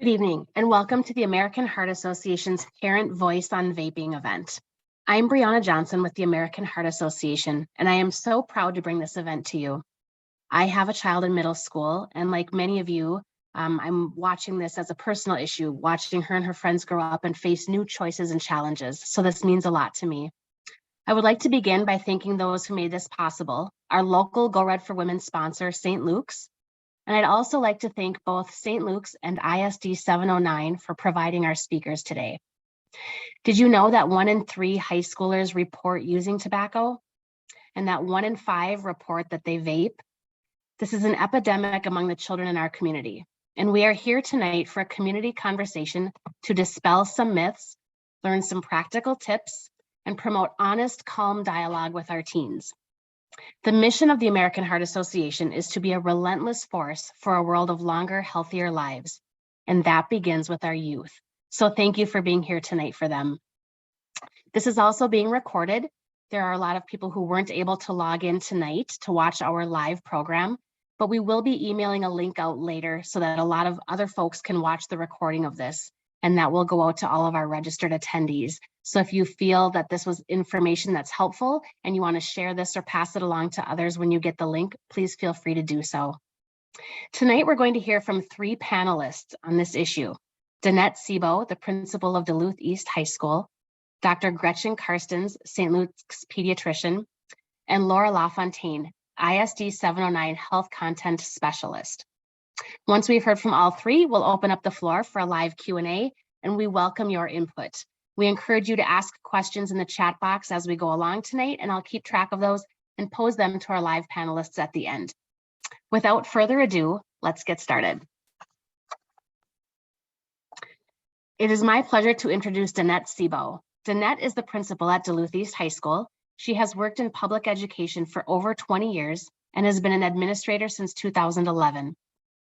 Good evening, and welcome to the American Heart Association's Parent Voice on Vaping event. I'm Brianna Johnson with the American Heart Association, and I am so proud to bring this event to you. I have a child in middle school, and like many of you, I'm watching this as a personal issue, watching her and her friends grow up and face new choices and challenges, so this means a lot to me. I would like to begin by thanking those who made this possible, our local Go Red for Women sponsor, St. Luke's, and I'd also like to thank both St. Luke's and ISD 709 for providing our speakers today. Did you know that 1 in 3 high schoolers report using tobacco? And that 1 in 5 report that they vape? This is an epidemic among the children in our community. And we are here tonight for a community conversation to dispel some myths, learn some practical tips, and promote honest, calm dialogue with our teens. The mission of the American Heart Association is to be a relentless force for a world of longer, healthier lives. And that begins with our youth. So thank you for being here tonight for them. This is also being recorded. There are a lot of people who weren't able to log in tonight to watch our live program, but we will be emailing a link out later so that a lot of other folks can watch the recording of this. And that will go out to all of our registered attendees. So if you feel that this was information that's helpful and you want to share this or pass it along to others when you get the link, please feel free to do so. Tonight, we're going to hear from 3 panelists on this issue. Danette Sebo, the principal of Duluth East High School, Dr. Gretchen Karstens, St. Luke's pediatrician, and Laura LaFontaine, ISD 709 health content specialist. Once we've heard from all 3, we'll open up the floor for a live Q&A, and we welcome your input. We encourage you to ask questions in the chat box as we go along tonight, and I'll keep track of those and pose them to our live panelists at the end. Without further ado, let's get started. It is my pleasure to introduce Danette Sebo. Danette is the principal at Duluth East High School. She has worked in public education for over 20 years and has been an administrator since 2011.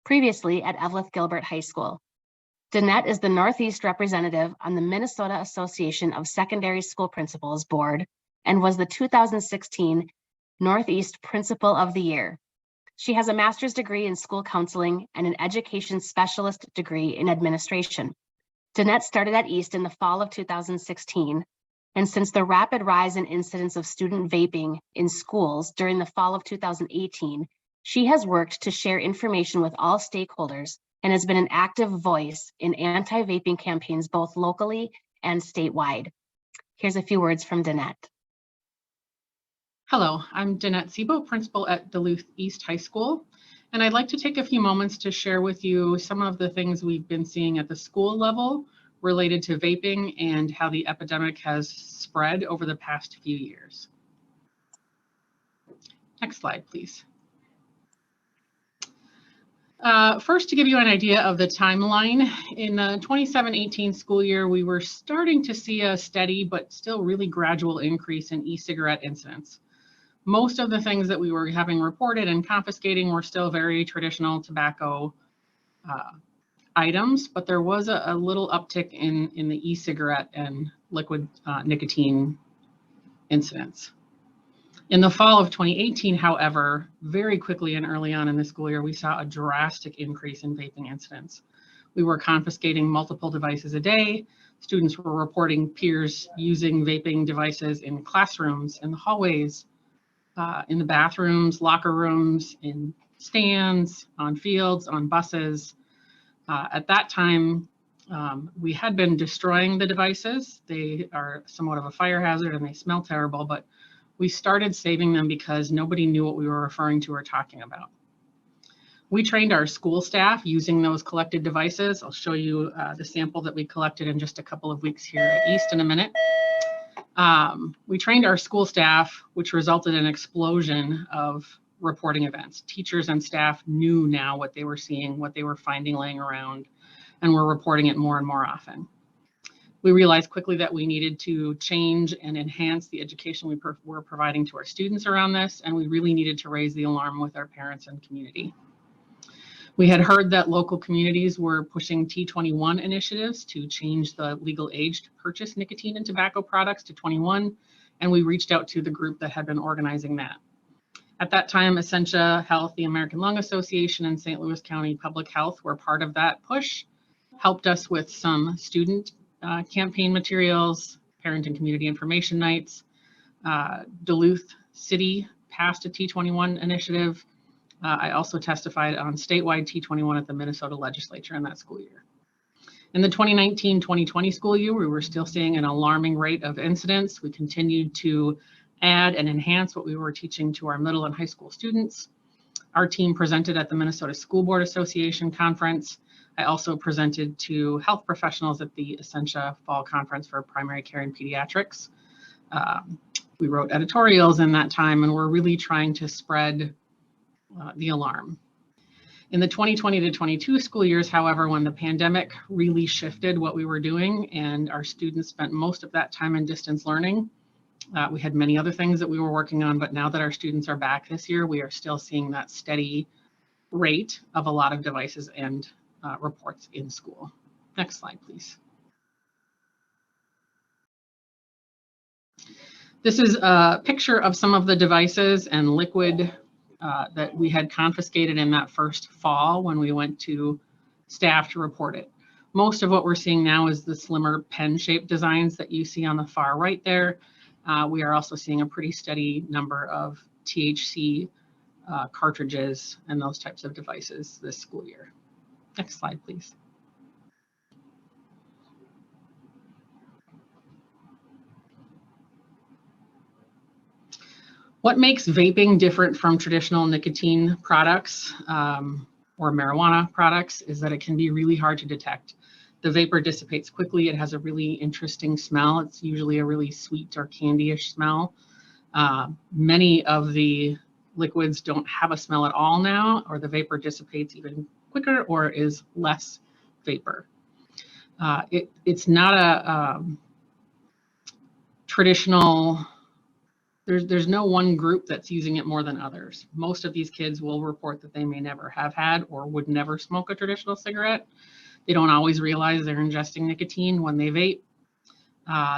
Previously at Evelyn Gilbert High School. Danette is the Northeast representative on the Minnesota Association of Secondary School Principals Board and was the 2016 Northeast Principal of the Year. She has a master's degree in school counseling and an education specialist degree in administration. Danette started at East in the fall of 2016, and since the rapid rise in incidence of student vaping in schools during the fall of 2018, she has worked to share information with all stakeholders and has been an active voice in anti-vaping campaigns both locally and statewide. Here's a few words from Danette. Hello, I'm Danette Sebo, principal at Duluth East High School, and I'd like to take a few moments to share with you some of the things we've been seeing at the school level related to vaping and how the epidemic has spread over the past few years. Next slide, please. First, to give you an idea of the timeline, in the 27-18 school year, we were starting to see a steady but still really gradual increase in e-cigarette incidents. Most of the things that we were having reported and confiscating were still very traditional tobacco items, but there was a little uptick in the e-cigarette and liquid nicotine incidents. In the fall of 2018, however, very quickly and early on in the school year, we saw a drastic increase in vaping incidents. We were confiscating multiple devices a day. Students were reporting peers using vaping devices in classrooms, in the hallways, in the bathrooms, locker rooms, in stands, on fields, on buses. At that time, we had been destroying the devices. They are somewhat of a fire hazard and they smell terrible, but we started saving them because nobody knew what we were referring to or talking about. We trained our school staff using those collected devices. I'll show you the sample that we collected in just a couple of weeks here at East in a minute. We trained our school staff, which resulted in an explosion of reporting events. Teachers and staff knew now what they were seeing, what they were finding laying around, and were reporting it more and more often. We realized quickly that we needed to change and enhance the education we were providing to our students around this, and we really needed to raise the alarm with our parents and community. We had heard that local communities were pushing T21 initiatives to change the legal age to purchase nicotine and tobacco products to 21, and we reached out to the group that had been organizing that. At that time, Essentia Health, the American Lung Association, and St. Louis County Public Health were part of that push. helped us with some student campaign materials, parent and community information nights. Duluth City passed a T21 initiative. I also testified on statewide T21 at the Minnesota legislature in that school year. In the 2019-2020 school year, we were still seeing an alarming rate of incidents. We continued to add and enhance what we were teaching to our middle and high school students. Our team presented at the Minnesota School Board Association conference. I also presented to health professionals at the Essentia Fall Conference for Primary Care and Pediatrics. We wrote editorials in that time, and we're really trying to spread the alarm. In the 2020 to 22 school years, however, when the pandemic really shifted what we were doing and our students spent most of that time in distance learning, we had many other things that we were working on, but now that our students are back this year, we are still seeing that steady rate of a lot of devices and reports in school. Next slide, please. This is a picture of some of the devices and liquid that we had confiscated in that first fall when we went to staff to report it. Most of what we're seeing now is the slimmer pen-shaped designs that you see on the far right there. We are also seeing a pretty steady number of THC cartridges and those types of devices this school year. Next slide, please. What makes vaping different from traditional nicotine products or marijuana products is that it can be really hard to detect. The vapor dissipates quickly. It has a really interesting smell. It's usually a really sweet or candy-ish smell. Many of the liquids don't have a smell at all now, or the vapor dissipates even quicker or is less vapor. It's not a traditional, there's no one group that's using it more than others. Most of these kids will report that they may never have had or would never smoke a traditional cigarette. They don't always realize they're ingesting nicotine when they vape.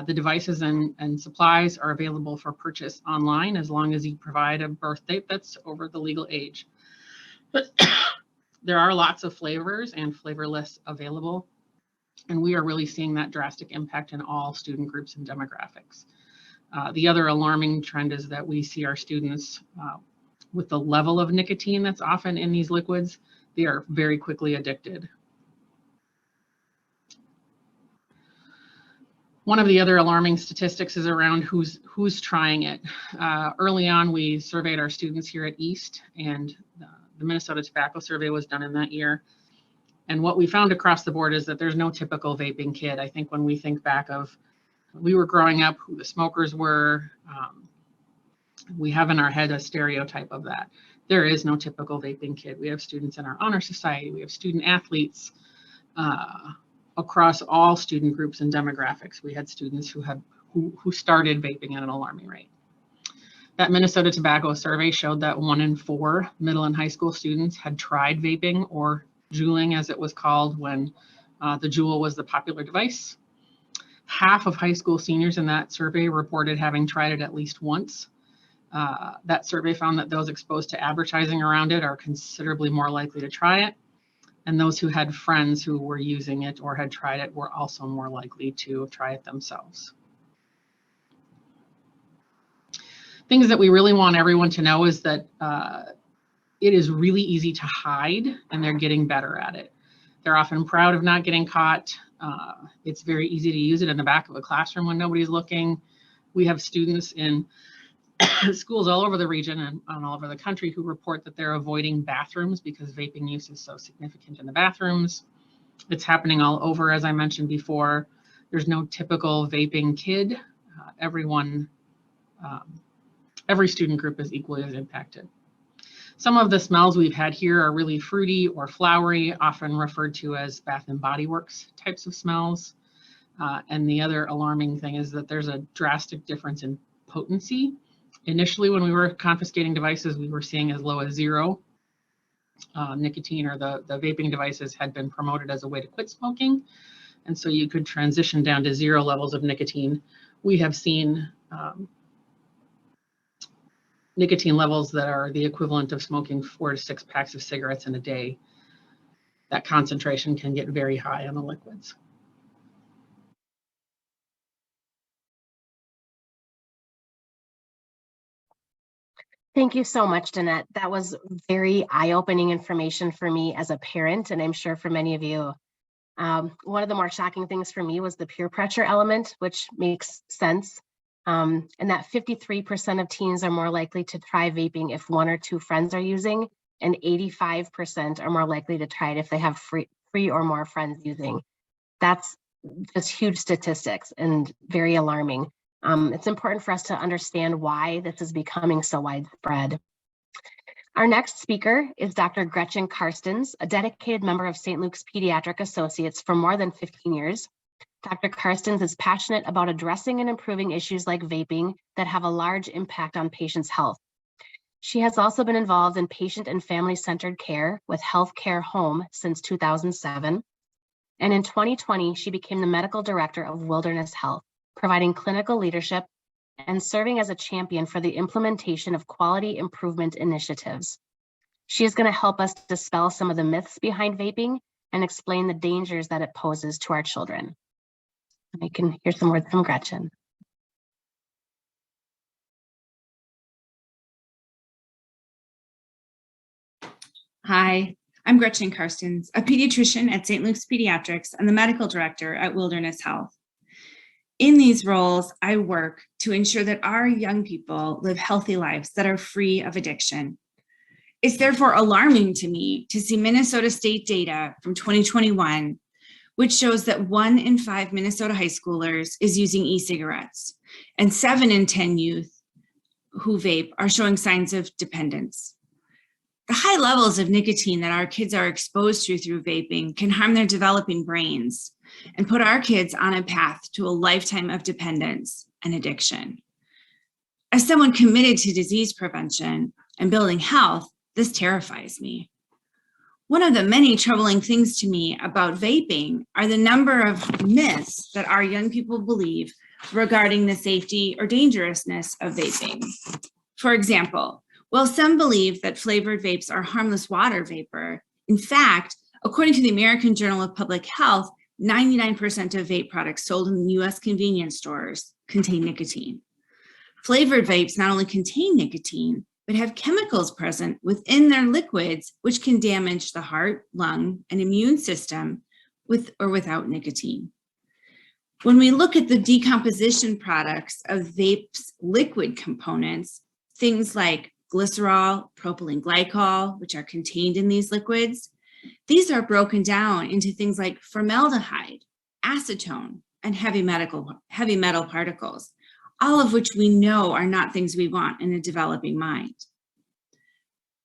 The devices and supplies are available for purchase online as long as you provide a birth date that's over the legal age. But there are lots of flavors and flavorless available, and we are really seeing that drastic impact in all student groups and demographics. The other alarming trend is that we see our students with the level of nicotine that's often in these liquids, they are very quickly addicted. One of the other alarming statistics is around who's trying it. Early on, we surveyed our students here at East, and the Minnesota Tobacco Survey was done in that year. And what we found across the board is that there's no typical vaping kid. I think when we think back of we were growing up, who the smokers were, we have in our head a stereotype of that. There is no typical vaping kid. We have students in our honor society. We have student athletes. Across all student groups and demographics, we had students who started vaping at an alarming rate. That Minnesota Tobacco Survey showed that 1 in 4 middle and high school students had tried vaping, or juuling as it was called when the Juul was the popular device. Half of high school seniors in that survey reported having tried it at least once. That survey found that those exposed to advertising around it are considerably more likely to try it. And those who had friends who were using it or had tried it were also more likely to try it themselves. Things that we really want everyone to know is that it is really easy to hide, and they're getting better at it. They're often proud of not getting caught. It's very easy to use it in the back of a classroom when nobody's looking. We have students in schools all over the region and all over the country who report that they're avoiding bathrooms because vaping use is so significant in the bathrooms. It's happening all over, as I mentioned before. There's no typical vaping kid. Every student group is equally as impacted. Some of the smells we've had here are really fruity or flowery, often referred to as Bath and Body Works types of smells. And the other alarming thing is that there's a drastic difference in potency. Initially, when we were confiscating devices, we were seeing as low as 0 nicotine, or the vaping devices had been promoted as a way to quit smoking. And so you could transition down to 0 levels of nicotine. We have seen nicotine levels that are the equivalent of smoking 4 to 6 packs of cigarettes in a day. that concentration can get very high on the liquids. Thank you so much, Danette. That was very eye-opening information for me as a parent, and I'm sure for many of you. One of the more shocking things for me was the peer pressure element, which makes sense. And that 53% of teens are more likely to try vaping if 1 or 2 friends are using, and 85% are more likely to try it if they have three or more friends using. That's just huge statistics and very alarming. It's important for us to understand why this is becoming so widespread. Our next speaker is Dr. Gretchen Karstens, a dedicated member of St. Luke's Pediatric Associates for more than 15 years. Dr. Karstens is passionate about addressing and improving issues like vaping that have a large impact on patients' health. She has also been involved in patient and family-centered care with Healthcare Home since 2007. And in 2020, she became the medical director of Wilderness Health, providing clinical leadership and serving as a champion for the implementation of quality improvement initiatives. She is going to help us dispel some of the myths behind vaping and explain the dangers that it poses to our children. I can hear some words from Gretchen. Hi, I'm Gretchen Karstens, a pediatrician at St. Luke's Pediatrics and the medical director at Wilderness Health. In these roles, I work to ensure that our young people live healthy lives that are free of addiction. It's therefore alarming to me to see Minnesota state data from 2021, which shows that 1 in 5 Minnesota high schoolers is using e-cigarettes, and 7 in 10 youth who vape are showing signs of dependence. The high levels of nicotine that our kids are exposed to through vaping can harm their developing brains and put our kids on a path to a lifetime of dependence and addiction. As someone committed to disease prevention and building health, this terrifies me. One of the many troubling things to me about vaping are the number of myths that our young people believe regarding the safety or dangerousness of vaping. For example, while some believe that flavored vapes are harmless water vapor, in fact, according to the American Journal of Public Health, 99% of vape products sold in US convenience stores contain nicotine. Flavored vapes not only contain nicotine, but have chemicals present within their liquids, which can damage the heart, lung, and immune system with or without nicotine. When we look at the decomposition products of vapes' liquid components, things like glycerol, propylene glycol, which are contained in these liquids, these are broken down into things like formaldehyde, acetone, and heavy metal particles, all of which we know are not things we want in a developing mind.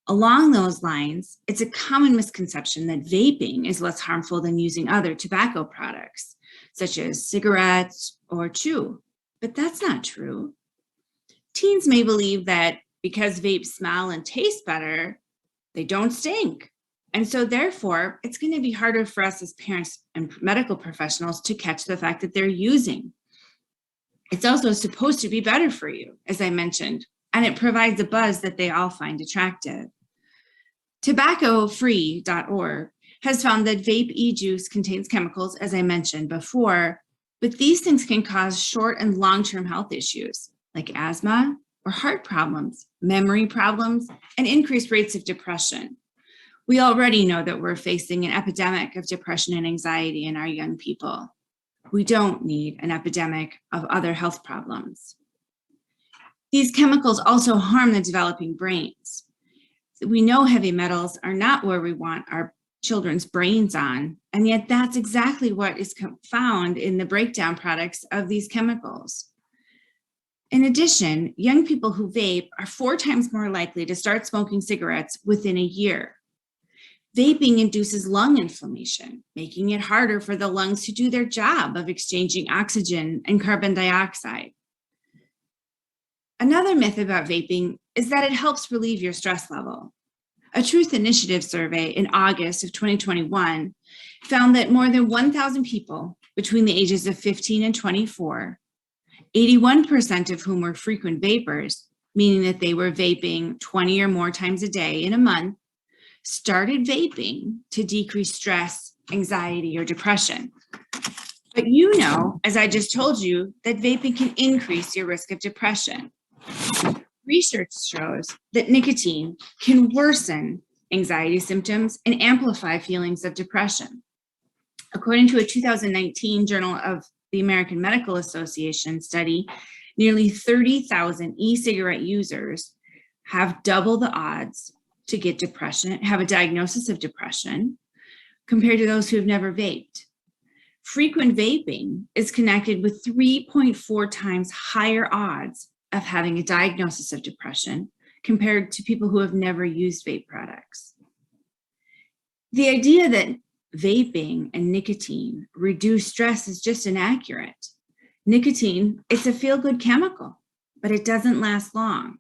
Along those lines, it's a common misconception that vaping is less harmful than using other tobacco products, such as cigarettes or chew, but that's not true. Teens may believe that because vapes smell and taste better, they don't stink. And so therefore, it's going to be harder for us as parents and medical professionals to catch the fact that they're using. It's also supposed to be better for you, as I mentioned, and it provides a buzz that they all find attractive. TobaccoFree.org has found that vape e-juice contains chemicals, as I mentioned before, but these things can cause short and long-term health issues like asthma or heart problems, memory problems, and increased rates of depression. We already know that we're facing an epidemic of depression and anxiety in our young people. We don't need an epidemic of other health problems. These chemicals also harm the developing brains. We know heavy metals are not where we want our children's brains on, and yet that's exactly what is found in the breakdown products of these chemicals. In addition, young people who vape are 4 times more likely to start smoking cigarettes within a year. Vaping induces lung inflammation, making it harder for the lungs to do their job of exchanging oxygen and carbon dioxide. Another myth about vaping is that it helps relieve your stress level. A Truth Initiative survey in August of 2021 found that more than 1,000 people between the ages of 15 and 24, 81% of whom were frequent vapers, meaning that they were vaping 20 or more times a day in a month, started vaping to decrease stress, anxiety, or depression. But you know, as I just told you, that vaping can increase your risk of depression. Research shows that nicotine can worsen anxiety symptoms and amplify feelings of depression. According to a 2019 Journal of the American Medical Association study, nearly 30,000 e-cigarette users have double the odds to get depression, have a diagnosis of depression, compared to those who have never vaped. Frequent vaping is connected with 3.4 times higher odds of having a diagnosis of depression compared to people who have never used vape products. The idea that vaping and nicotine reduce stress is just inaccurate. Nicotine, it's a feel-good chemical, but it doesn't last long.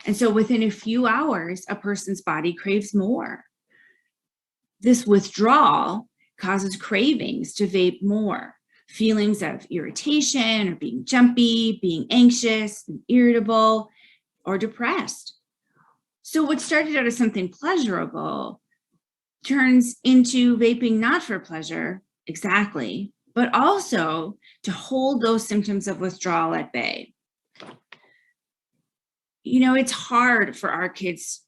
And so within a few hours, a person's body craves more. This withdrawal causes cravings to vape more, feelings of irritation or being jumpy, being anxious, and irritable, or depressed. So what started out as something pleasurable turns into vaping not for pleasure, exactly, but also to hold those symptoms of withdrawal at bay. You know, it's hard for our kids,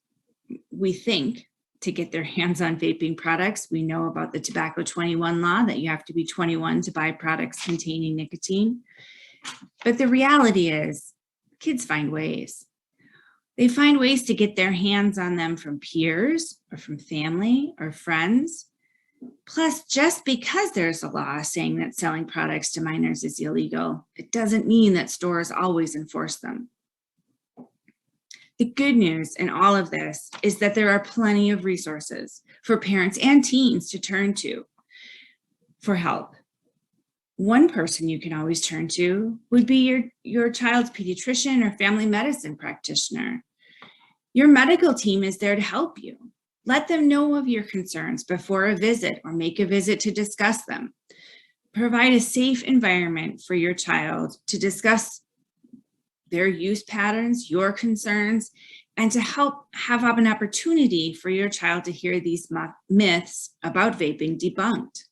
we think, to get their hands on vaping products. We know about the Tobacco 21 law that you have to be 21 to buy products containing nicotine. But the reality is, kids find ways. They find ways to get their hands on them from peers or from family or friends. Plus, just because there's a law saying that selling products to minors is illegal, it doesn't mean that stores always enforce them. The good news in all of this is that there are plenty of resources for parents and teens to turn to for help. One person you can always turn to would be your child's pediatrician or family medicine practitioner. Your medical team is there to help you. Let them know of your concerns before a visit or make a visit to discuss them. Provide a safe environment for your child to discuss their use patterns, your concerns, and to help have an opportunity for your child to hear these myths about vaping debunked.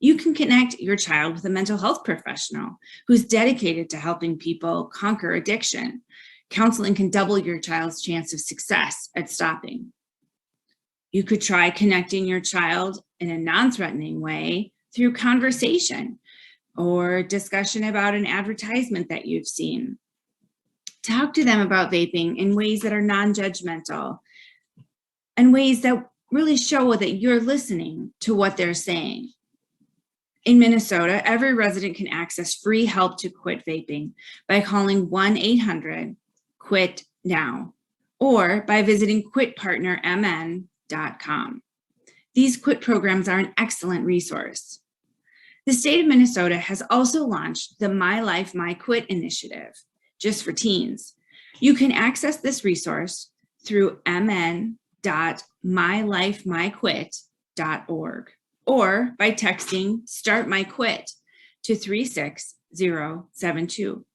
You can connect your child with a mental health professional who's dedicated to helping people conquer addiction. Counseling can double your child's chance of success at stopping. You could try connecting your child in a non-threatening way through conversation or discussion about an advertisement that you've seen. Talk to them about vaping in ways that are non-judgmental and ways that really show that you're listening to what they're saying. In Minnesota, every resident can access free help to quit vaping by calling 1-800-QUIT-NOW or by visiting quitpartnermn.com. These quit programs are an excellent resource. The state of Minnesota has also launched the My Life, My Quit initiative, just for teens. You can access this resource through mn.mylifemyquit.org or by texting Start My Quit to 36072.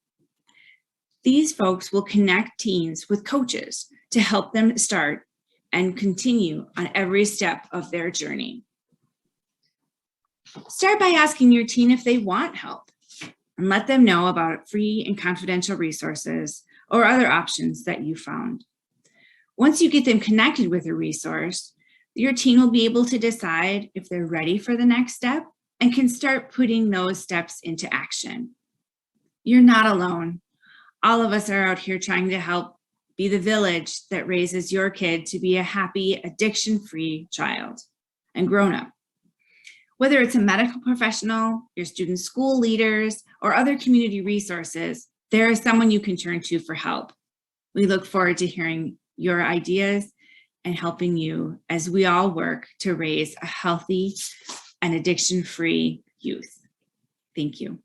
These folks will connect teens with coaches to help them start and continue on every step of their journey. Start by asking your teen if they want help and let them know about free and confidential resources or other options that you found. Once you get them connected with a resource, your teen will be able to decide if they're ready for the next step and can start putting those steps into action. You're not alone. All of us are out here trying to help be the village that raises your kid to be a happy, addiction-free child and grown-up. Whether it's a medical professional, your student school leaders, or other community resources, there is someone you can turn to for help. We look forward to hearing your ideas and helping you as we all work to raise a healthy and addiction-free youth. Thank you.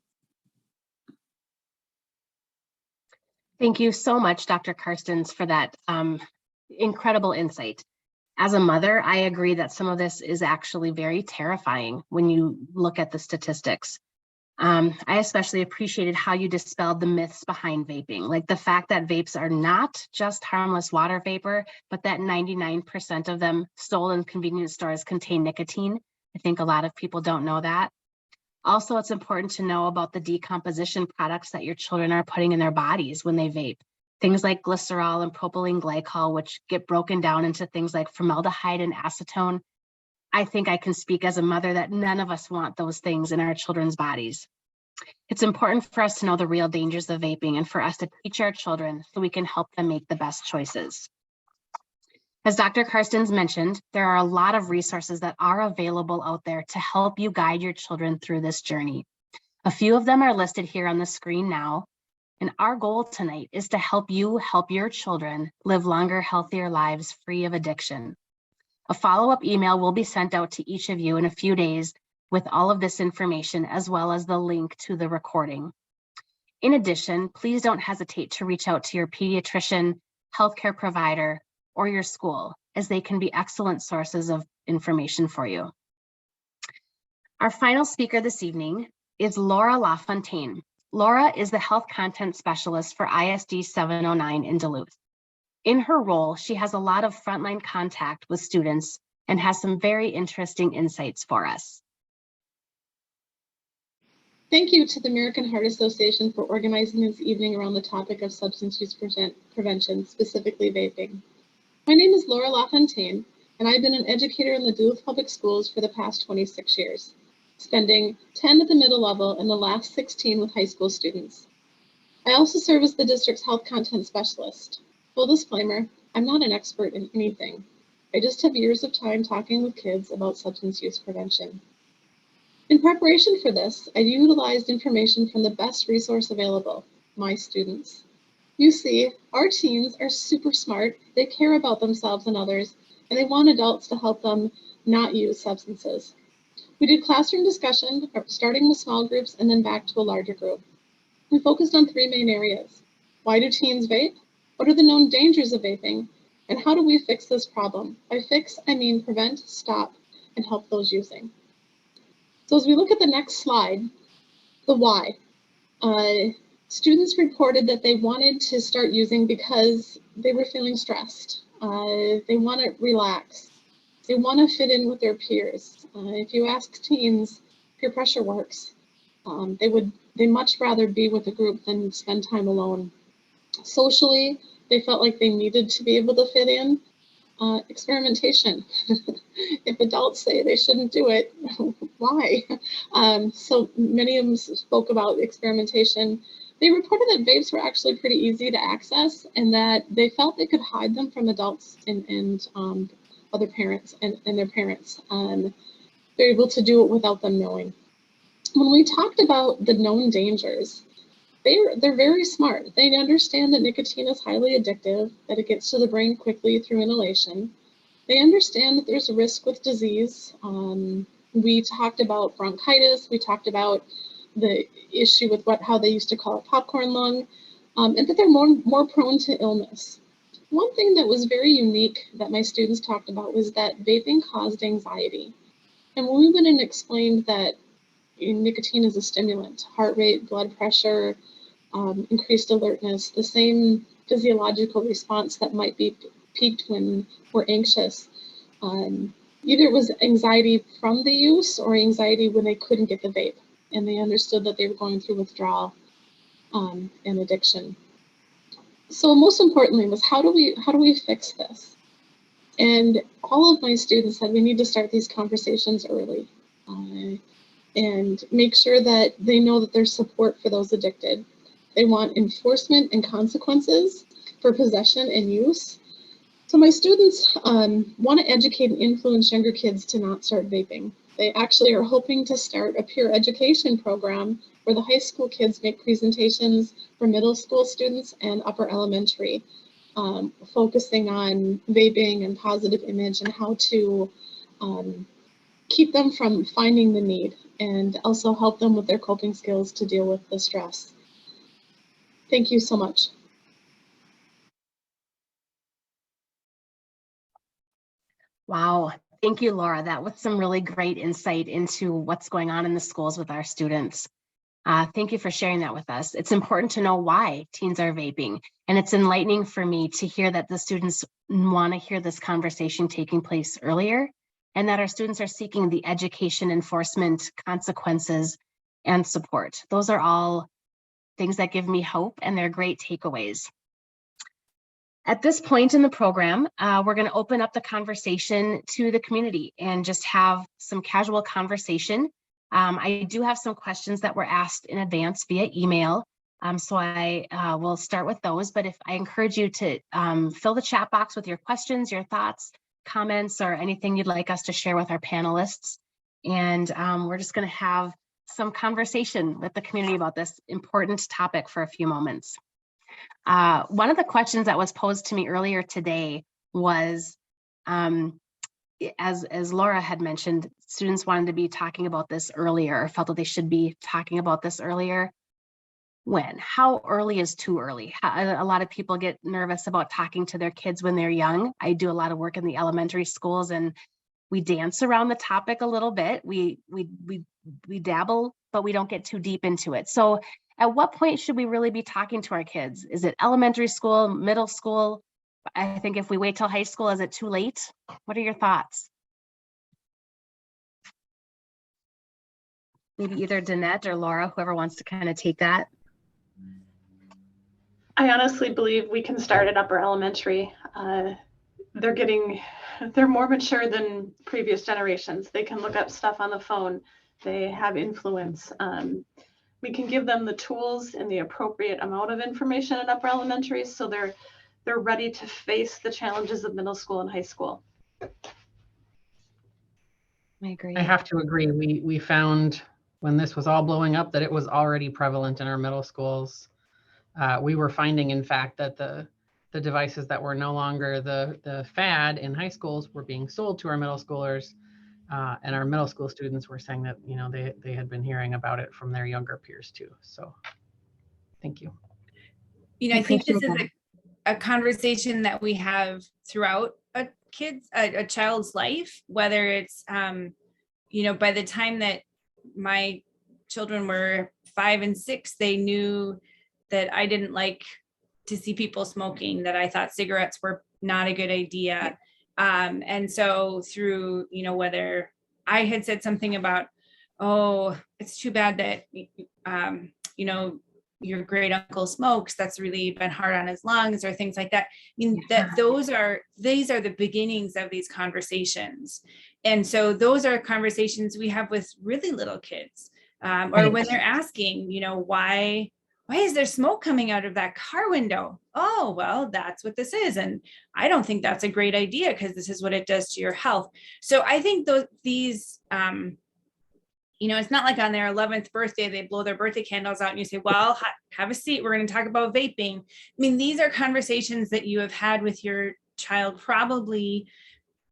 Thank you so much, Dr. Karstens, for that incredible insight. As a mother, I agree that some of this is actually very terrifying when you look at the statistics. I especially appreciated how you dispelled the myths behind vaping, like the fact that vapes are not just harmless water vapor, but that 99% of them sold in convenience stores contain nicotine. I think a lot of people don't know that. Also, it's important to know about the decomposition products that your children are putting in their bodies when they vape. Things like glycerol and propylene glycol, which get broken down into things like formaldehyde and acetone. I think I can speak as a mother that none of us want those things in our children's bodies. It's important for us to know the real dangers of vaping and for us to teach our children so we can help them make the best choices. As Dr. Karstens mentioned, there are a lot of resources that are available out there to help you guide your children through this journey. A few of them are listed here on the screen now, and our goal tonight is to help you help your children live longer, healthier lives free of addiction. A follow-up email will be sent out to each of you in a few days with all of this information, as well as the link to the recording. In addition, please don't hesitate to reach out to your pediatrician, healthcare provider, or your school, as they can be excellent sources of information for you. Our final speaker this evening is Laura LaFontaine. Laura is the health content specialist for ISD 709 in Duluth. In her role, she has a lot of frontline contact with students and has some very interesting insights for us. Thank you to the American Heart Association for organizing this evening around the topic of substance use prevention, specifically vaping. My name is Laura LaFontaine, and I've been an educator in the Duluth Public Schools for the past 26 years, spending 10 at the middle level and the last 16 with high school students. I also serve as the district's health content specialist. Full disclaimer, I'm not an expert in anything. I just have years of time talking with kids about substance use prevention. In preparation for this, I utilized information from the best resource available, my students. You see, our teens are super smart, they care about themselves and others, and they want adults to help them not use substances. We did classroom discussion, starting with small groups and then back to a larger group. We focused on three main areas. Why do teens vape? What are the known dangers of vaping? And how do we fix this problem? By fix, I mean prevent, stop, and help those using. So as we look at the next slide, the why. Students reported that they wanted to start using because they were feeling stressed. They want to relax. They want to fit in with their peers. If you ask teens, peer pressure works. They much rather be with a group than spend time alone. Socially, they felt like they needed to be able to fit in. Experimentation. If adults say they shouldn't do it, why? So many of them spoke about experimentation. They reported that vapes were actually pretty easy to access and that they felt they could hide them from adults and other parents and their parents. They're able to do it without them knowing. When we talked about the known dangers, they're very smart. They understand that nicotine is highly addictive, that it gets to the brain quickly through inhalation. They understand that there's a risk with disease. We talked about bronchitis. We talked about the issue with how they used to call it popcorn lung, and that they're more prone to illness. One thing that was very unique that my students talked about was that vaping caused anxiety. And when we went and explained that nicotine is a stimulant, heart rate, blood pressure, increased alertness, the same physiological response that might be peaked when we're anxious. Either it was anxiety from the use or anxiety when they couldn't get the vape, and they understood that they were going through withdrawal and addiction. So most importantly was how do we fix this? And all of my students said we need to start these conversations early and make sure that they know that there's support for those addicted. They want enforcement and consequences for possession and use. So my students want to educate and influence younger kids to not start vaping. They actually are hoping to start a peer education program where the high school kids make presentations for middle school students and upper elementary, focusing on vaping and positive image and how to keep them from finding the need and also help them with their coping skills to deal with the stress. Thank you so much. Wow, thank you, Laura. That was some really great insight into what's going on in the schools with our students. Thank you for sharing that with us. It's important to know why teens are vaping, and it's enlightening for me to hear that the students want to hear this conversation taking place earlier, and that our students are seeking the education, enforcement, consequences, and support. Those are all things that give me hope, and they're great takeaways. At this point in the program, we're going to open up the conversation to the community and just have some casual conversation. I do have some questions that were asked in advance via email, so I will start with those. But if I encourage you to fill the chat box with your questions, your thoughts, comments, or anything you'd like us to share with our panelists. And we're just going to have some conversation with the community about this important topic for a few moments. One of the questions that was posed to me earlier today was, as Laura had mentioned, students wanted to be talking about this earlier, felt that they should be talking about this earlier. When? How early is too early? A lot of people get nervous about talking to their kids when they're young. I do a lot of work in the elementary schools, and we dance around the topic a little bit. We dabble, but we don't get too deep into it. So at what point should we really be talking to our kids? Is it elementary school, middle school? I think if we wait till high school, is it too late? What are your thoughts? Maybe either Danette or Laura, whoever wants to kind of take that. I honestly believe we can start at upper elementary. They're more mature than previous generations. They can look up stuff on the phone. They have influence. We can give them the tools and the appropriate amount of information at upper elementary, so they're ready to face the challenges of middle school and high school. I agree. I have to agree. We found when this was all blowing up that it was already prevalent in our middle schools. We were finding, in fact, that the devices that were no longer the fad in high schools were being sold to our middle schoolers, and our middle school students were saying that they had been hearing about it from their younger peers too. So, thank you. I think this is a conversation that we have throughout a child's life, whether it's by the time that my children were 5 and 6, they knew that I didn't like to see people smoking, that I thought cigarettes were not a good idea. And so through, whether I had said something about, oh, it's too bad that, your great uncle smokes, that's really been hard on his lungs, or things like that. I mean, these are the beginnings of these conversations. And so those are conversations we have with really little kids, or when they're asking, why is there smoke coming out of that car window? Oh, well, that's what this is. And I don't think that's a great idea, because this is what it does to your health. So I think these, it's not like on their 11th birthday, they blow their birthday candles out and you say, well, have a seat. We're going to talk about vaping. I mean, these are conversations that you have had with your child probably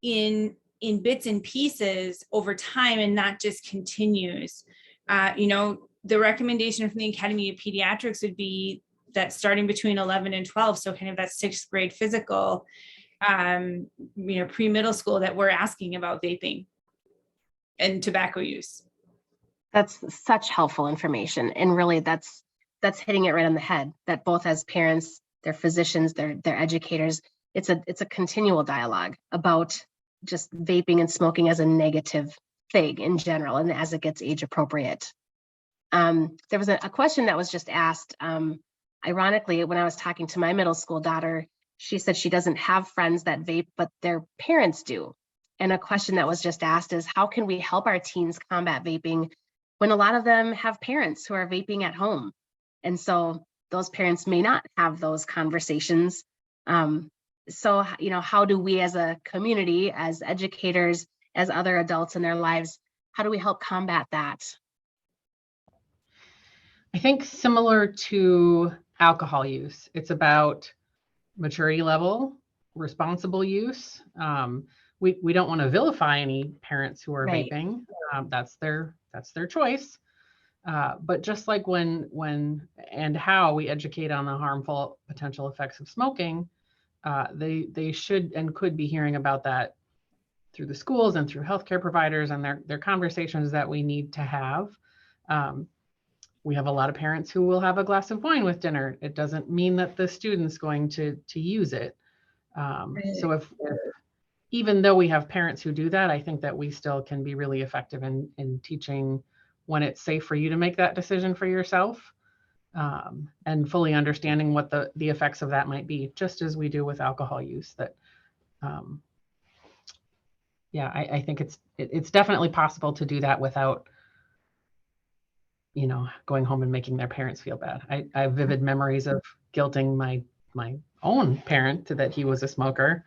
in bits and pieces over time, and not just continues. The recommendation from the Academy of Pediatrics would be that starting between 11 and 12, so kind of that 6th grade physical, pre-middle school, that we're asking about vaping and tobacco use. That's such helpful information. And really that's hitting it right on the head, that both as parents, their physicians, their educators, it's a continual dialogue about just vaping and smoking as a negative thing in general, and as it gets age appropriate. There was a question that was just asked. Ironically, when I was talking to my middle school daughter, she said she doesn't have friends that vape, but their parents do. And a question that was just asked is, how can we help our teens combat vaping when a lot of them have parents who are vaping at home? And so those parents may not have those conversations. So, how do we as a community, as educators, as other adults in their lives, how do we help combat that? I think similar to alcohol use, it's about maturity level, responsible use. We don't want to vilify any parents who are Right. vaping. That's their choice. But just like when and how we educate on the harmful potential effects of smoking, they should and could be hearing about that through the schools and through healthcare providers, and their conversations that we need to have. We have a lot of parents who will have a glass of wine with dinner. It doesn't mean that the student's going to use it. So if even though we have parents who do that, I think that we still can be really effective in teaching when it's safe for you to make that decision for yourself, and fully understanding what the effects of that might be, just as we do with alcohol use. That, yeah, I think it's definitely possible to do that without, going home and making their parents feel bad. I have vivid memories of guilting my own parent that he was a smoker.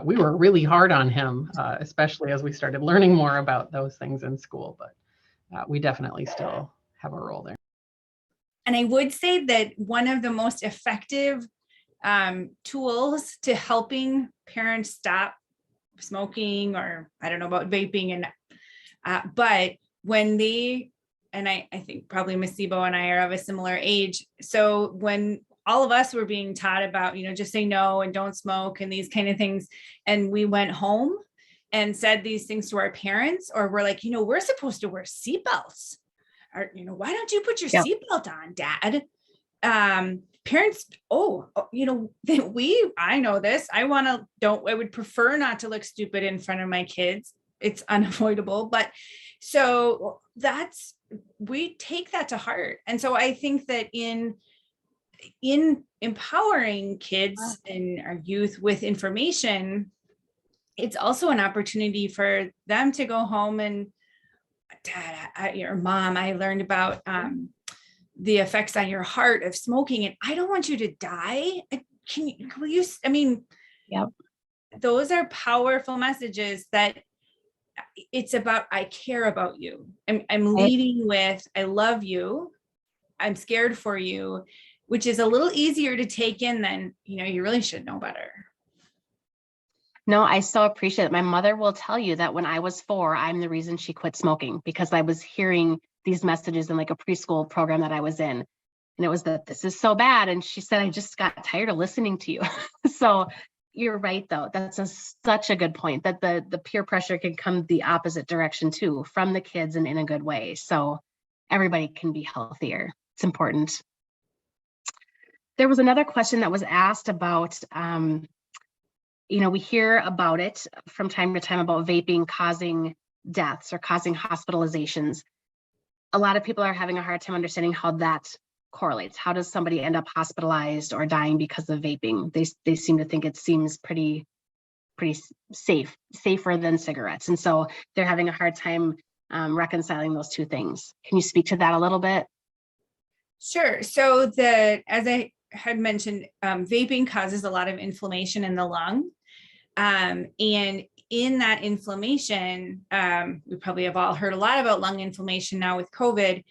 We were really hard on him, especially as we started learning more about those things in school, but we definitely still have a role there. And I would say that one of the most effective tools to helping parents stop smoking, or I don't know about vaping, but when they, and I think probably Miss Sebo and I are of a similar age. So when all of us were being taught about, just say no and don't smoke and these kind of things, and we went home and said these things to our parents, or we're like, we're supposed to wear seatbelts, or, why don't you put your seatbelt on, Dad? Parents, I know this. I would prefer not to look stupid in front of my kids. It's unavoidable, but so we take that to heart. And so I think that in empowering kids and our youth with information, it's also an opportunity for them to go home and, Dad, or Mom, I learned about the effects on your heart of smoking, and I don't want you to die. Yep. Those are powerful messages that it's about, I care about you. I'm leading with, I love you. I'm scared for you, which is a little easier to take in than, you really should know better. No, I so appreciate it. My mother will tell you that when I was 4, I'm the reason she quit smoking, because I was hearing these messages in like a preschool program that I was in. And it was that this is so bad. And she said, I just got tired of listening to you. So you're right, though. That's such a good point, that the peer pressure can come the opposite direction too, from the kids and in a good way. So everybody can be healthier. It's important. There was another question that was asked about, we hear about it from time to time about vaping causing deaths or causing hospitalizations. A lot of people are having a hard time understanding how that correlates. How does somebody end up hospitalized or dying because of vaping? They seem to think it seems pretty safer than cigarettes. And so they're having a hard time reconciling those two things. Can you speak to that a little bit? Sure. So as I had mentioned, vaping causes a lot of inflammation in the lung. And in that inflammation, we probably have all heard a lot about lung inflammation now with COVID.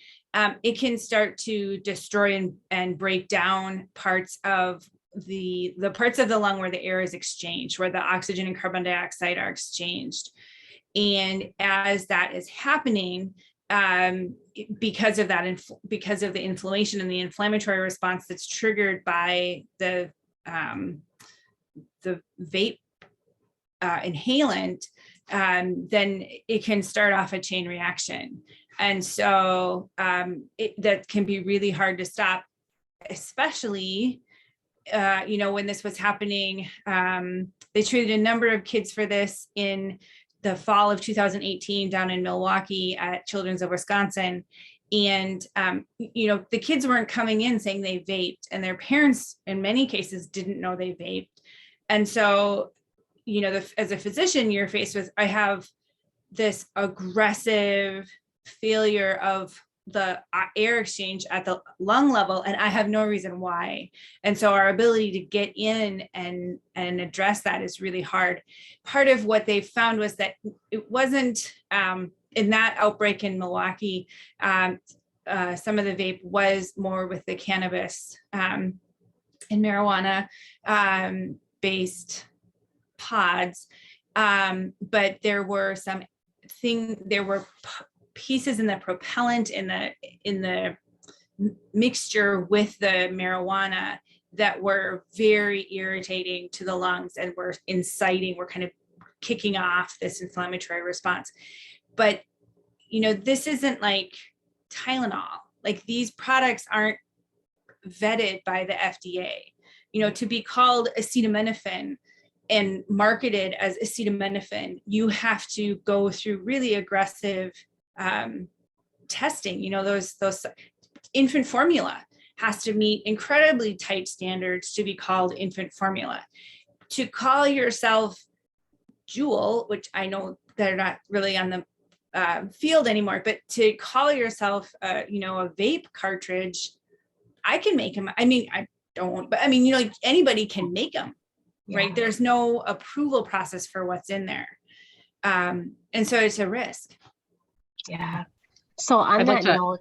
It can start to destroy and break down parts of the parts of the lung where the air is exchanged, where the oxygen and carbon dioxide are exchanged. And as that is happening, because of the inflammation and the inflammatory response that's triggered by the vape inhalant, then it can start off a chain reaction. And so that can be really hard to stop, especially, when this was happening. They treated a number of kids for this in the fall of 2018 down in Milwaukee at Children's of Wisconsin. And, the kids weren't coming in saying they vaped, and their parents in many cases didn't know they vaped. And so, as a physician, you're faced with, I have this aggressive failure of the air exchange at the lung level, and I have no reason why. And so our ability to get in and address that is really hard. Part of what they found was that it wasn't in that outbreak in Milwaukee, some of the vape was more with the cannabis and marijuana based pods, but there were pieces in the propellant in the mixture with the marijuana that were very irritating to the lungs and were kind of kicking off this inflammatory response. But this isn't like Tylenol. Like, these products aren't vetted by the FDA. You know, to be called acetaminophen and marketed as acetaminophen, you have to go through really aggressive testing. You know, those infant formula has to meet incredibly tight standards to be called infant formula. To call yourself Juul, which I know they're not really on the field anymore, but to call yourself, you know, a vape cartridge, I can make them. I mean, I don't, but I mean, you know, like, anybody can make them, right? There's no approval process for what's in there. And so it's a risk. Yeah. So on that note,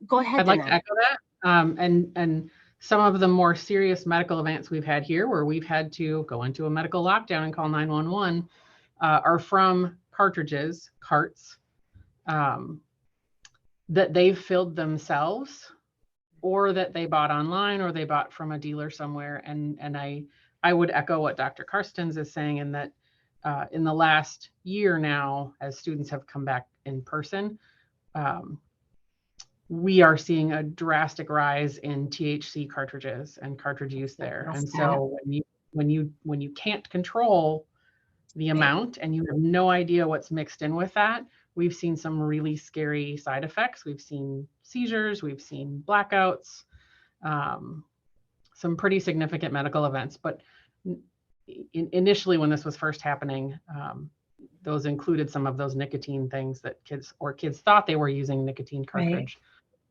go ahead. I'd like to echo that. And some of the more serious medical events we've had here, where we've had to go into a medical lockdown and call 911, are from cartridges, carts, that they've filled themselves, or that they bought online, or they bought from a dealer somewhere. And I would echo what Dr. Karstens is saying, in that in the last year now, as students have come back in person, we are seeing a drastic rise in THC cartridges and cartridge use there. And so when you can't control the amount and you have no idea what's mixed in with that, we've seen some really scary side effects. We've seen seizures, we've seen blackouts, some pretty significant medical events. But initially, when this was first happening, those included some of those nicotine things that kids thought they were using nicotine cartridge. Right.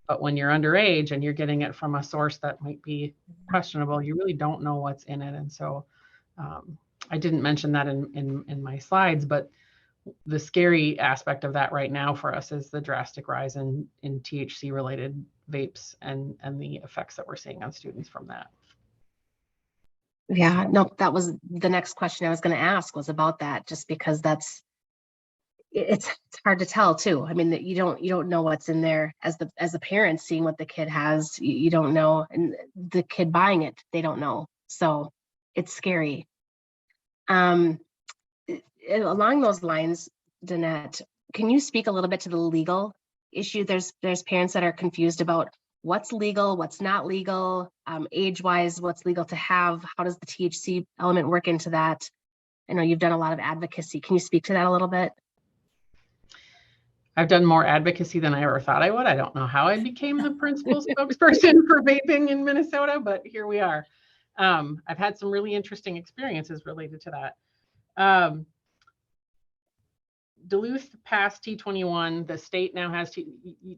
But when you're underage and you're getting it from a source that might be questionable, you really don't know what's in it. And so I didn't mention that in my slides, but the scary aspect of that right now for us is the drastic rise in THC related vapes and the effects that we're seeing on students from that. Yeah, no, that was the next question I was going to ask, was about that, just because it's hard to tell too. I mean, that you don't know what's in there as the parents seeing what the kid has, you don't know, and the kid buying it, they don't know. So it's scary. Along those lines, Danette, can you speak a little bit to the legal issue? There's parents that are confused about what's legal, what's not legal, age-wise, what's legal to have, how does the THC element work into that? I know you've done a lot of advocacy. Can you speak to that a little bit? I've done more advocacy than I ever thought I would. I don't know how I became the principal spokesperson for vaping in Minnesota, but here we are. I've had some really interesting experiences related to that. Duluth passed T21. The state now has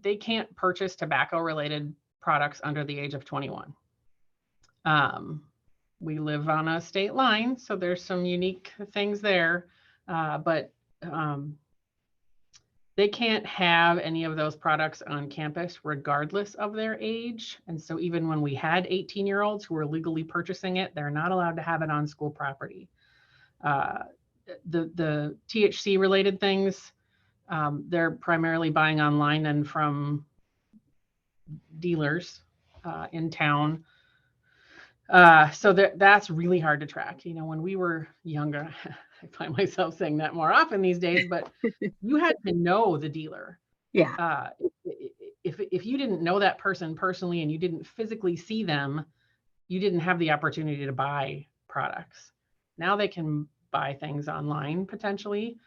they can't purchase tobacco related products under the age of 21. We live on a state line, so there's some unique things there, but they can't have any of those products on campus regardless of their age. And so even when we had 18-year-olds who were legally purchasing it, they're not allowed to have it on school property. The THC related things, they're primarily buying online and from dealers in town. So that's really hard to track. You know, when we were younger, I find myself saying that more often these days, but you had to know the dealer. Yeah. If you didn't know that person personally and you didn't physically see them, you didn't have the opportunity to buy products. Now they can buy things online potentially,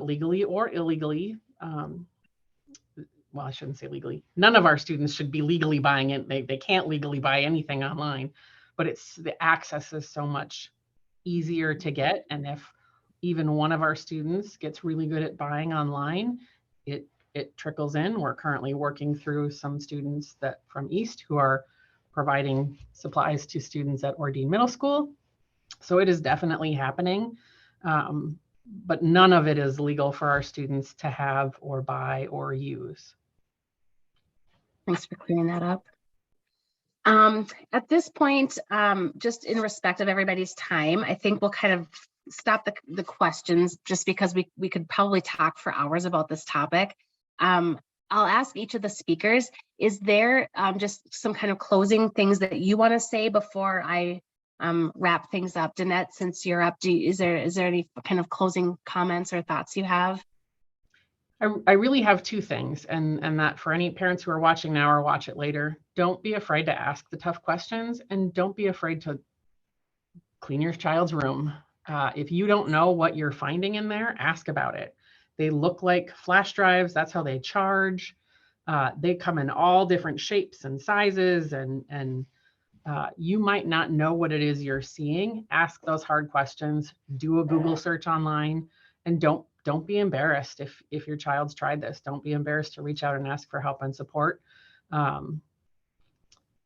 legally or illegally. Well, I shouldn't say legally. None of our students should be legally buying it. They can't legally buy anything online, but the access is so much easier to get. And if even one of our students gets really good at buying online, it trickles in. We're currently working through some students from East who are providing supplies to students at Ordine Middle School. So it is definitely happening, but none of it is legal for our students to have or buy or use. Thanks for clearing that up. At this point, just in respect of everybody's time, I think we'll kind of stop the questions, just because we could probably talk for hours about this topic. I'll ask each of the speakers, is there just some kind of closing things that you want to say before I wrap things up? Danette, since you're up, is there any kind of closing comments or thoughts you have? I really have two things, and that for any parents who are watching now or watch it later, don't be afraid to ask the tough questions, and don't be afraid to clean your child's room. If you don't know what you're finding in there, ask about it. They look like flash drives. That's how they charge. They come in all different shapes and sizes, and you might not know what it is you're seeing. Ask those hard questions. Do a Google search online, and don't be embarrassed if your child's tried this. Don't be embarrassed to reach out and ask for help and support.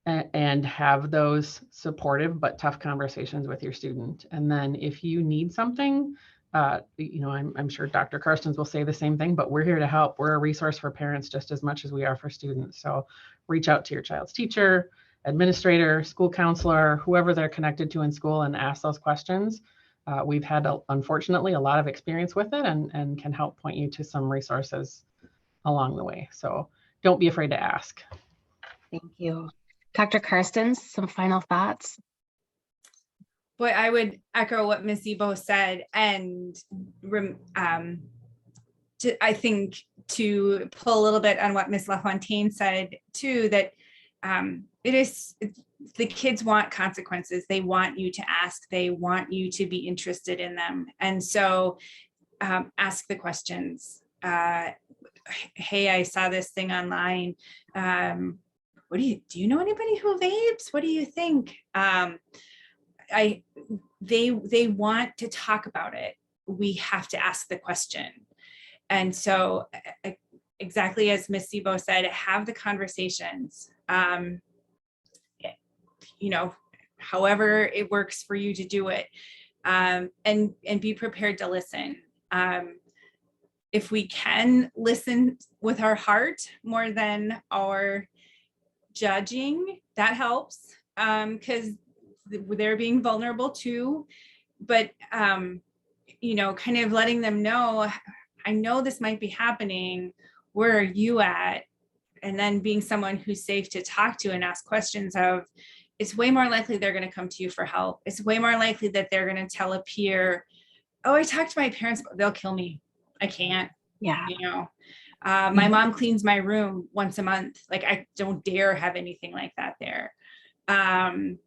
And have those supportive but tough conversations with your student. And then if you need something, I'm sure Dr. Karstens will say the same thing, but we're here to help. We're a resource for parents just as much as we are for students. So reach out to your child's teacher, administrator, school counselor, whoever they're connected to in school, and ask those questions. We've had, unfortunately, a lot of experience with it, and can help point you to some resources along the way. So don't be afraid to ask. Thank you. Dr. Karstens, some final thoughts? Boy, I would echo what Ms. Ebo said, and I think to pull a little bit on what Ms. LaFontaine said too, that the kids want consequences. They want you to ask. They want you to be interested in them, and so ask the questions. Hey, I saw this thing online. Do you know anybody who vapes? What do you think? They want to talk about it. We have to ask the question. And so exactly as Ms. Sebo said, have the conversations, however it works for you to do it, and be prepared to listen. If we can listen with our heart more than our judging, that helps, because they're being vulnerable too. But kind of letting them know, I know this might be happening. Where are you at? And then being someone who's safe to talk to and ask questions of, it's way more likely they're going to come to you for help. It's way more likely that they're going to tell a peer, oh, I talked to my parents, but they'll kill me. I can't. Yeah. My mom cleans my room once a month. Like, I don't dare have anything like that there. And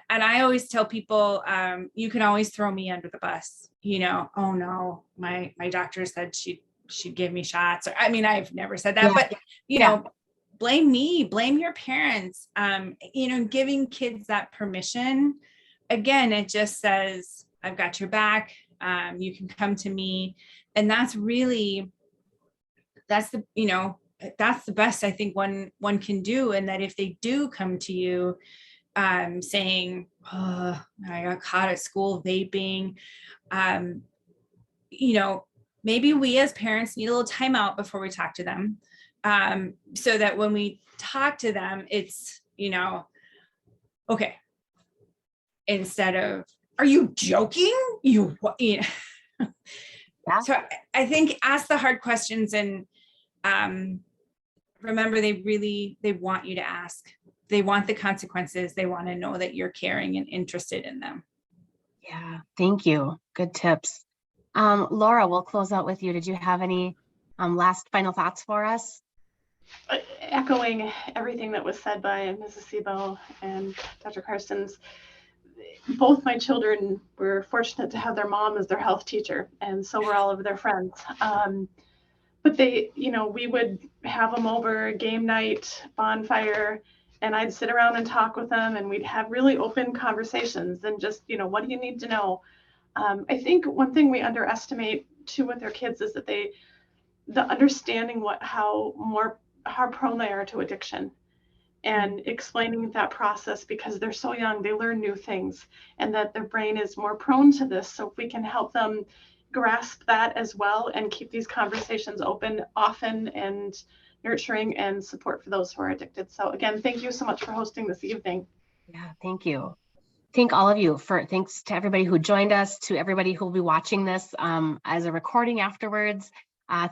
I always tell people, you can always throw me under the bus. Oh no, my doctor said she'd give me shots. Or, I mean, I've never said that, but blame me, blame your parents. Giving kids that permission, again, it just says, I've got your back. You can come to me. And that's really, that's the best I think one can do. And that if they do come to you saying, oh, I got caught at school vaping, maybe we as parents need a little time out before we talk to them, so that when we talk to them, it's, okay, instead of, are you joking? Yeah. So I think ask the hard questions, and remember, they want you to ask. They want the consequences. They want to know that you're caring and interested in them. Yeah, thank you. Good tips. Laura, we'll close out with you. Did you have any last final thoughts for us? Echoing everything that was said by Mrs. Sebo and Dr. Karstens, both my children were fortunate to have their mom as their health teacher, and so were all of their friends. But they, we would have them over, game night, bonfire, and I'd sit around and talk with them, and we'd have really open conversations and just, what do you need to know? I think one thing we underestimate too with their kids is that the understanding how prone they are to addiction, and explaining that process, because they're so young, they learn new things, and that their brain is more prone to this. So if we can help them grasp that as well, and keep these conversations open, often, and nurturing, and support for those who are addicted. So again, thank you so much for hosting this evening. Yeah, thank you. Thank all of you thanks to everybody who joined us, to everybody who will be watching this as a recording afterwards.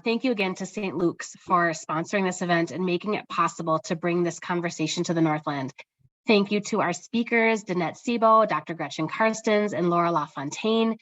Thank you again to St. Luke's for sponsoring this event and making it possible to bring this conversation to the Northland. Thank you to our speakers, Danette Sebo, Dr. Gretchen Karstens, and Laura LaFontaine.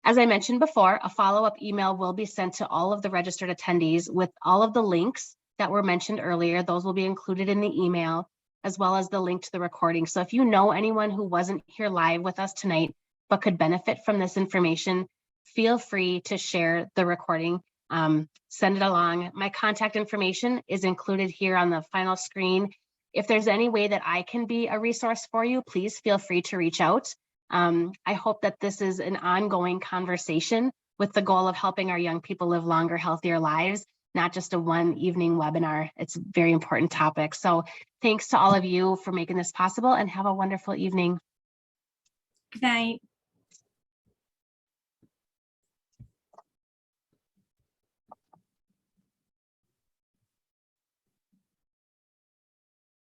As I mentioned before, a follow-up email will be sent to all of the registered attendees with all of the links that were mentioned earlier. Those will be included in the email, as well as the link to the recording. So if you know anyone who wasn't here live with us tonight, but could benefit from this information, feel free to share the recording. Send it along. My contact information is included here on the final screen. If there's any way that I can be a resource for you, please feel free to reach out. I hope that this is an ongoing conversation with the goal of helping our young people live longer, healthier lives, not just a one evening webinar. It's a very important topic. So thanks to all of you for making this possible, and have a wonderful evening. Good night.